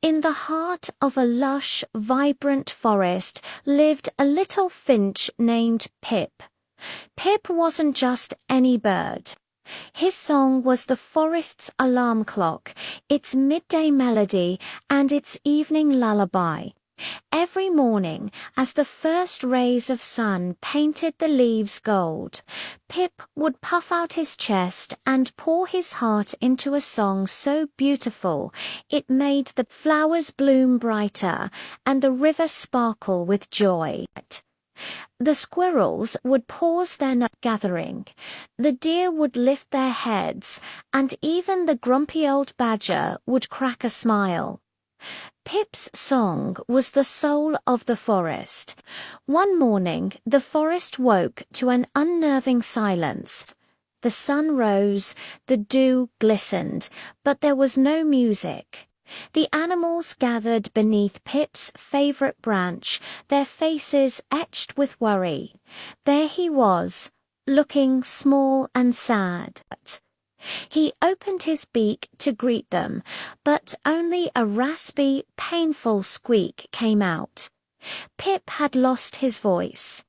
In the heart of a lush, vibrant forest lived a little finch named Pip. Pip wasn't just any bird. His song was the forest's alarm clock, its midday melody, and its evening lullaby. Every morning, as the first rays of sun painted the leaves gold, Pip would puff out his chest and pour his heart into a song so beautiful it made the flowers bloom brighter and the river sparkle with joy. The squirrels would pause their nut gathering, the deer would lift their heads, and even the grumpy old badger would crack a smile. Pip's song was the soul of the forest. One morning, the forest woke to an unnerving silence. The sun rose, the dew glistened, but there was no music. The animals gathered beneath Pip's favorite branch, their faces etched with worry. There he was, looking small and sad. He opened his beak to greet them, but only a raspy, painful squeak came out. Pip had lost his voice.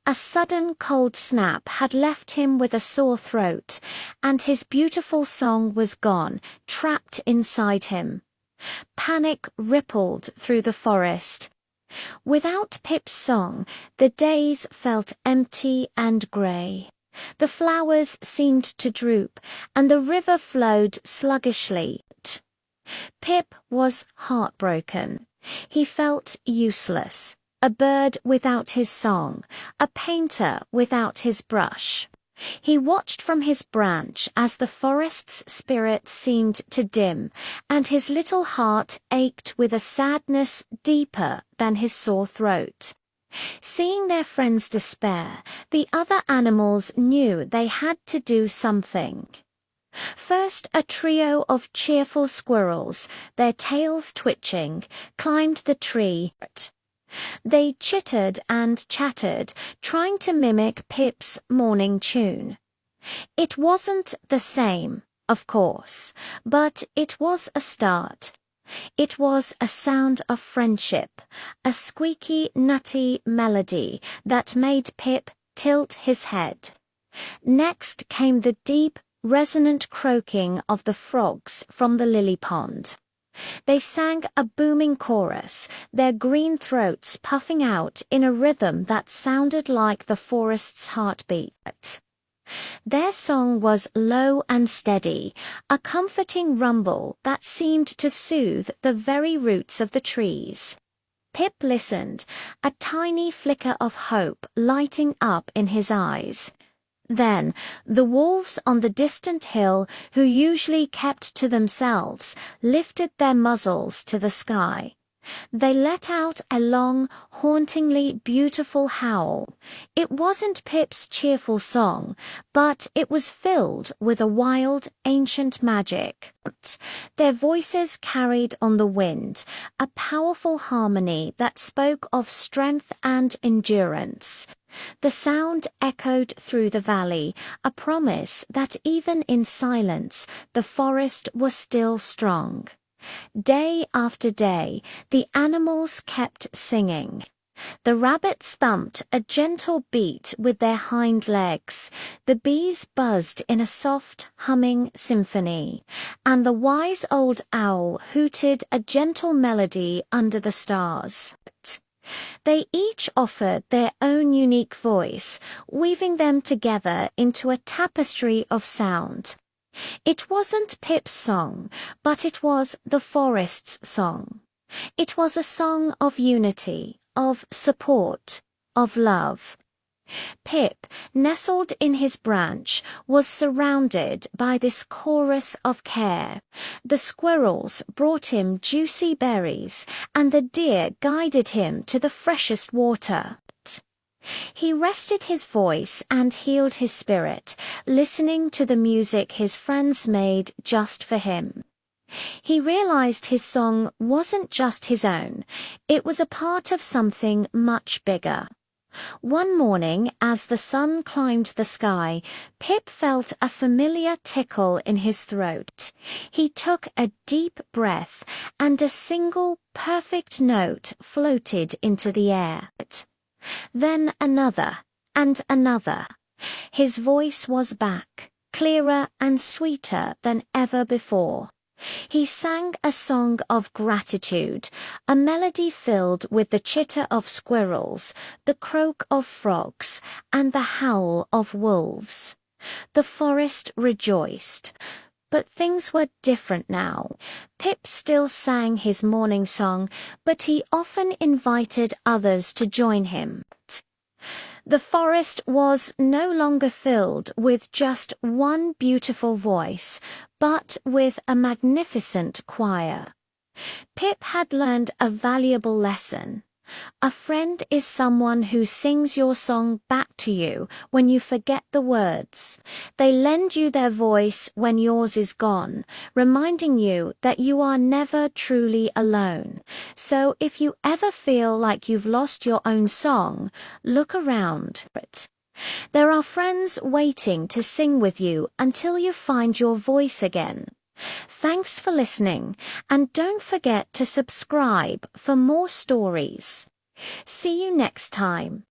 A sudden cold snap had left him with a sore throat, and his beautiful song was gone, trapped inside him. Panic rippled through the forest. Without Pip's song, the days felt empty and grey. The flowers seemed to droop, and the river flowed sluggishly. Pip was heartbroken. He felt useless, a bird without his song, a painter without his brush. He watched from his branch as the forest's spirit seemed to dim, and his little heart ached with a sadness deeper than his sore throat. Seeing their friends' despair, the other animals knew they had to do something. First, a trio of cheerful squirrels, their tails twitching, climbed the tree. They chittered and chattered, trying to mimic Pip's morning tune. It wasn't the same, of course, but it was a start. It was a sound of friendship, a squeaky, nutty melody that made Pip tilt his head. Next came the deep, resonant croaking of the frogs from the lily pond. They sang a booming chorus, their green throats puffing out in a rhythm that sounded like the forest's heartbeat. Their song was low and steady, a comforting rumble that seemed to soothe the very roots of the trees. Pip listened, a tiny flicker of hope lighting up in his eyes. Then, the wolves on the distant hill, who usually kept to themselves, lifted their muzzles to the sky. They let out a long, hauntingly beautiful howl. It wasn't Pip's cheerful song, but it was filled with a wild, ancient magic. Their voices carried on the wind, a powerful harmony that spoke of strength and endurance. The sound echoed through the valley, a promise that even in silence, the forest was still strong. Day after day, the animals kept singing. The rabbits thumped a gentle beat with their hind legs, the bees buzzed in a soft, humming symphony, and the wise old owl hooted a gentle melody under the stars. They each offered their own unique voice, weaving them together into a tapestry of sound. It wasn't Pip's song, but it was the forest's song. It was a song of unity, of support, of love. Pip, nestled in his branch, was surrounded by this chorus of care. The squirrels brought him juicy berries, and the deer guided him to the freshest water. He rested his voice and healed his spirit, listening to the music his friends made just for him. He realized his song wasn't just his own, it was a part of something much bigger. One morning, as the sun climbed the sky, Pip felt a familiar tickle in his throat. He took a deep breath, and a single perfect note floated into the air. Then another, and another. His voice was back, clearer and sweeter than ever before. He sang a song of gratitude, a melody filled with the chitter of squirrels, the croak of frogs, and the howl of wolves. The forest rejoiced. But things were different now. Pip still sang his morning song, but he often invited others to join him. The forest was no longer filled with just one beautiful voice, but with a magnificent choir. Pip had learned a valuable lesson. A friend is someone who sings your song back to you when you forget the words. They lend you their voice when yours is gone, reminding you that you are never truly alone. So if you ever feel like you've lost your own song, look around. There are friends waiting to sing with you until you find your voice again. Thanks for listening, and don't forget to subscribe for more stories. See you next time.